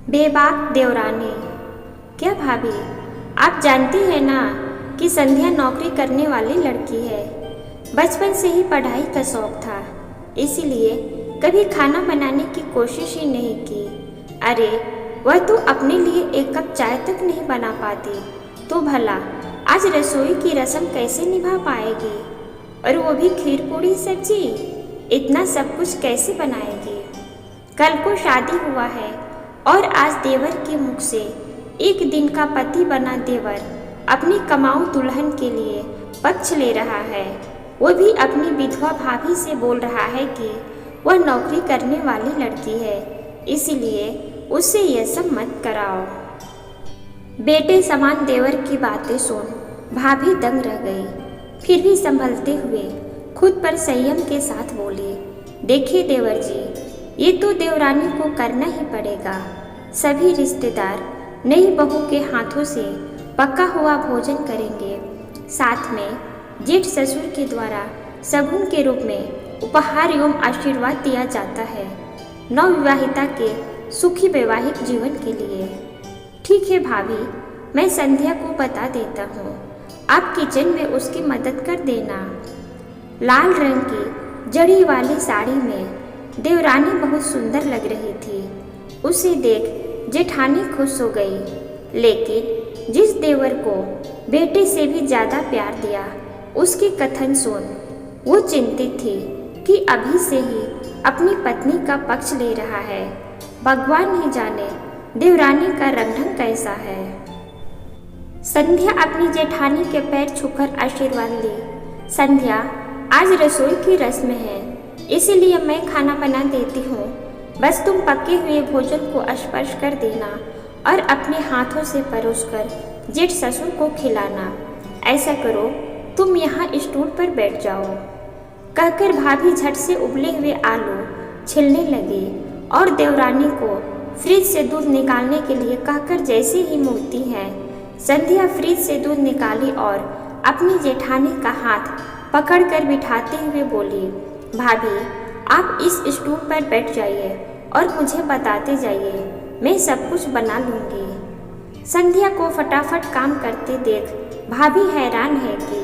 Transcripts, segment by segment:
बेबाक देवरानी। क्या भाभी, आप जानती हैं ना कि संध्या नौकरी करने वाली लड़की है। बचपन से ही पढ़ाई का शौक था, इसीलिए कभी खाना बनाने की कोशिश ही नहीं की। अरे वह तो अपने लिए एक कप चाय तक नहीं बना पाती, तो भला आज रसोई की रस्म कैसे निभा पाएगी? और वो भी खीर पूड़ी सब्जी, इतना सब कुछ कैसे बनाएगी? कल को शादी हुआ है और आज देवर के मुख से एक दिन का पति बना देवर अपनी कमाऊ दुल्हन के लिए पक्ष ले रहा है। वो भी अपनी विधवा भाभी से बोल रहा है कि वह नौकरी करने वाली लड़की है, इसलिए उससे यह सब मत कराओ। बेटे समान देवर की बातें सुन भाभी दंग रह गई। फिर भी संभलते हुए खुद पर संयम के साथ बोली, देखिए देवर जी, ये तो देवरानी को करना ही पड़ेगा। सभी रिश्तेदार नई बहू के हाथों से पका हुआ भोजन करेंगे। साथ में जेठ ससुर के द्वारा शगुन के रूप में उपहार एवं आशीर्वाद दिया जाता है नवविवाहिता के सुखी वैवाहिक जीवन के लिए। ठीक है भाभी, मैं संध्या को बता देता हूँ, आप किचन में उसकी मदद कर देना। लाल रंग की जड़ी वाली साड़ी में देवरानी बहुत सुंदर लग रही थी। उसे देख जेठानी खुश हो गई, लेकिन जिस देवर को बेटे से भी ज़्यादा प्यार दिया, उसके कथन सुन वो चिंतित थी कि अभी से ही अपनी पत्नी का पक्ष ले रहा है। भगवान ही जाने देवरानी का रंग कैसा है। संध्या अपनी जेठानी के पैर छूकर आशीर्वाद ली। संध्या, आज रसोई की रस्म है, इसीलिए मैं खाना बना देती हूँ। बस तुम पके हुए भोजन को स्पर्श कर देना और अपने हाथों से परोसकर जेठ ससुर को खिलाना। ऐसा करो, तुम यहाँ स्टूल पर बैठ जाओ। कहकर भाभी झट से उबले हुए आलू छिलने लगी और देवरानी को फ्रिज से दूध निकालने के लिए कहकर जैसे ही मुड़ती है, संध्या फ्रिज से दूध निकाली और अपनी जेठानी का हाथ पकड़कर बिठाते हुए बोली, भाभी आप इस स्टूल पर बैठ जाइए और मुझे बताते जाइए, मैं सब कुछ बना लूँगी। संध्या को फटाफट काम करते देख भाभी हैरान है कि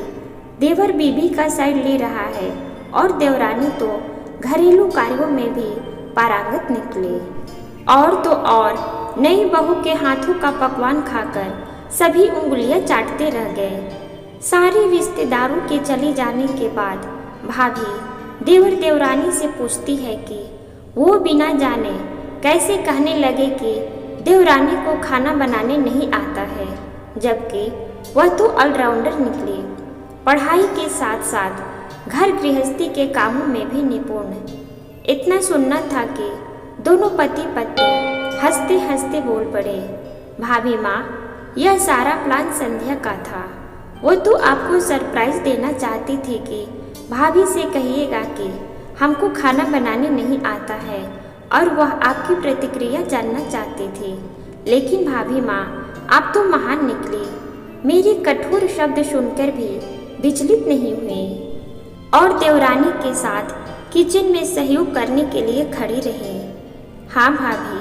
देवर बीबी का साइड ले रहा है और देवरानी तो घरेलू कार्यों में भी पारंगत निकली। और तो और नई बहू के हाथों का पकवान खाकर सभी उंगलियां चाटते रह गए। सारे रिश्तेदारों के चले जाने के बाद भाभी देवर देवरानी से पूछती है कि वो बिना जाने कैसे कहने लगे कि देवरानी को खाना बनाने नहीं आता है, जबकि वह तो ऑलराउंडर निकली, पढ़ाई के साथ साथ घर गृहस्थी के कामों में भी निपुण। इतना सुनना था कि दोनों पति पत्नी हंसते हंसते बोल पड़े, भाभी माँ, यह सारा प्लान संध्या का था। वो तो आपको सरप्राइज देना चाहती थी कि भाभी से कहिएगा कि हमको खाना बनाने नहीं आता है, और वह आपकी प्रतिक्रिया जानना चाहती थी। लेकिन भाभी माँ, आप तो महान निकली, मेरे कठोर शब्द सुनकर भी विचलित नहीं हुई और देवरानी के साथ किचन में सहयोग करने के लिए खड़ी रही। हाँ भाभी,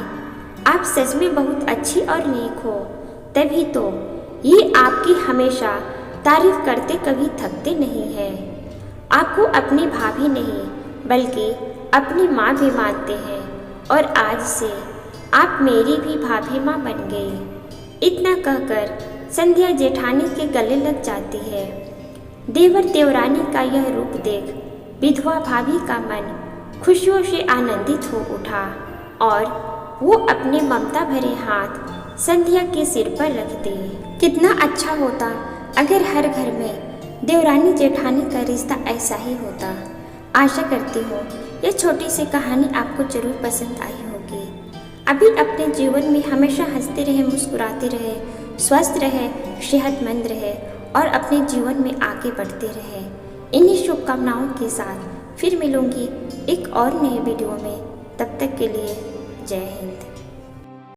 आप सच में बहुत अच्छी और नेक हो, तभी तो ये आपकी हमेशा तारीफ करते कभी थकते नहीं हैं। आपको अपनी भाभी नहीं बल्कि अपनी माँ भी मानते हैं, और आज से आप मेरी भी भाभी माँ बन गई। इतना कहकर संध्या जेठानी के गले लग जाती है। देवर देवरानी का यह रूप देख विधवा भाभी का मन खुशियों से आनंदित हो उठा और वो अपने ममता भरे हाथ संध्या के सिर पर रख दी। कितना अच्छा होता अगर हर घर में देवरानी जेठानी का रिश्ता ऐसा ही होता। आशा करती हूँ यह छोटी सी कहानी आपको जरूर पसंद आई होगी। अभी अपने जीवन में हमेशा हंसते रहे, मुस्कुराते रहे, स्वस्थ रहे, सेहतमंद रहे और अपने जीवन में आगे बढ़ते रहे। इन्हीं शुभकामनाओं के साथ फिर मिलूंगी एक और नए वीडियो में। तब तक के लिए जय हिंद।